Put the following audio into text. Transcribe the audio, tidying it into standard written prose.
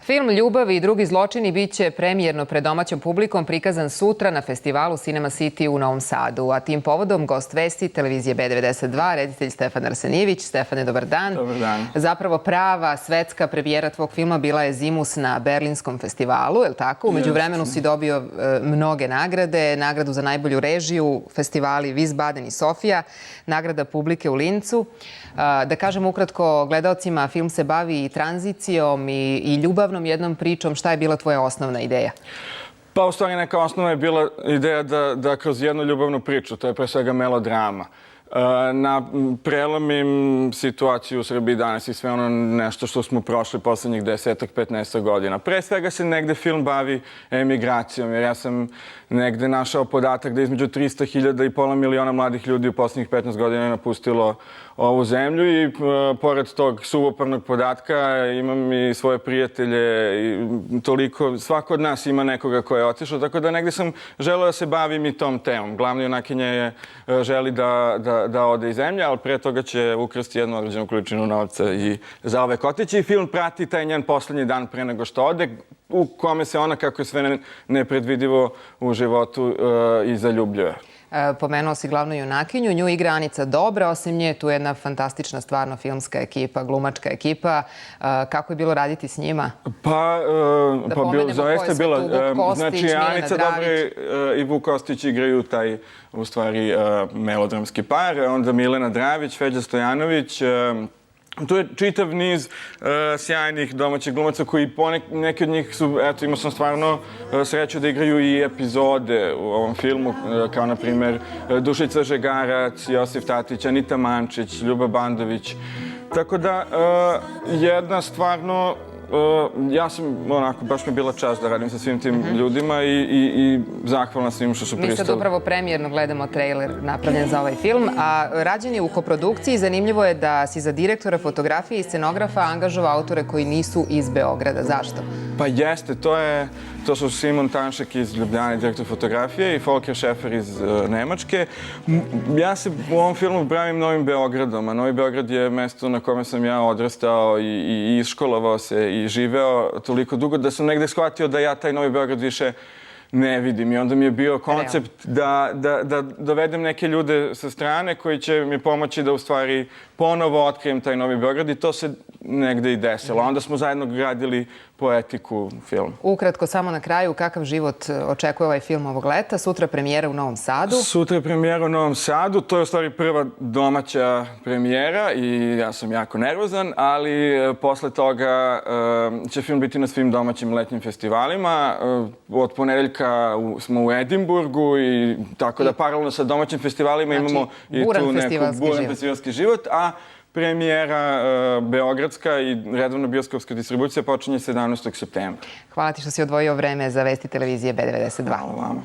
Film Ljubav i drugi zločini biće premijerno pred domaćom publikom prikazan sutra na festivalu Cinema City u Novom Sadu. A tim povodom gost vesti televizije B92, reditelj Stefan Arsenijević. Stefane, dobar dan. Dobar dan. Zapravo prava svetska premijera tvog filma bila je zimus na Berlinskom festivalu, je li tako? Umeđu vremenu si dobio mnoge nagrade, nagradu za najbolju režiju, festivali Wiesbaden i Sofija, nagrada publike u Lincu. Da kažem ukratko gledaocima, film se bavi i tranzicijom i ljubavnom jednom pričom. Šta je bila tvoja osnovna ideja? Pa u stvari neka osnova je bila ideja da kroz jednu ljubavnu priču, to je pre svega melodrama, prelomim situaciju u Srbiji danas i sve ono nešto što smo prošli poslednjih 10-15 godina. Pre svega se negde film bavi emigracijom, jer ja sam negde našao podatak da između 300.000 i pola miliona mladih ljudi u poslednjih 15 godina je napustilo ovu zemlju i pored tog suvoparnog podatka imam i svoje prijatelje i toliko, svako od nas ima nekoga ko je otišao, tako da negde sam želeo da se bavim i tom temom. Glavna junakinja je želi da ode iz zemlje, ali pre toga će ukrasti jednu određenu količinu novca i zauvek otići. I film prati taj njen poslednji dan pre nego što ode, u kome se ona, kako je sve nepredvidivo u životu, i zaljubljuje. Pomenuo si glavnu junakinju, nju igra Anica Dobra, osim nje tu je jedna fantastična stvarno filmska ekipa, glumačka ekipa. Kako je bilo raditi s njima? Pa zaista je bilo. Znači, Anica Dobra i Vuk Kostić igraju taj, u stvari, melodramski par, onda Milena Dravić, Feđa Stojanović. Tu je čitav niz sjajnih domaćih glumaca koji neki od njih su, eto, imao sam stvarno sreću da igraju i epizode u ovom filmu, kao na primer Dušica Žegarac, Josif Tatić, Anita Mančić, Ljuba Bandović. Tako da, jedna stvarno, ja sam, onako, baš mi je bila čast da radim sa svim tim ljudima i zahvalna svim što su pristali. Mi sad upravo premijerno gledamo trailer napravljen za ovaj film, a rađen je u koprodukciji. Zanimljivo je da si za direktora fotografije i scenografa angažovao autore koji nisu iz Beograda. Zašto? Pa jeste, to su Simon Tanšek iz Ljubljane, direktor fotografije, i Volker Šefer iz Nemačke. Ja se u ovom filmu bavim Novim Beogradom, a Novi Beograd je mesto na kome sam ja odrastao i iškolovao se i živeo toliko dugo da sam negde shvatio da ja taj Novi Beograd više ne vidim. I onda mi je bio koncept da dovedem neke ljude sa strane koji će mi pomoći da u stvari ponovo otkrijem taj Novi Beograd, i to se negde i desilo. Onda smo zajedno gradili poetiku filma. Ukratko, samo na kraju, kakav život očekuje ovaj film ovog leta? Sutra premijera u Novom Sadu. Sutra je premijera u Novom Sadu. To je u stvari prva domaća premijera i ja sam jako nervozan, ali posle toga će film biti na svim domaćim letnjim festivalima. Od ponedeljka smo u Edimburgu i tako da paralelno sa domaćim festivalima imamo i tu neku buran festivalski život, a premijera beogradska i redovna bioskopska distribucija počinje 17. septembra. Hvala ti što si odvojio vreme za vesti televizije B92. Hvala vama.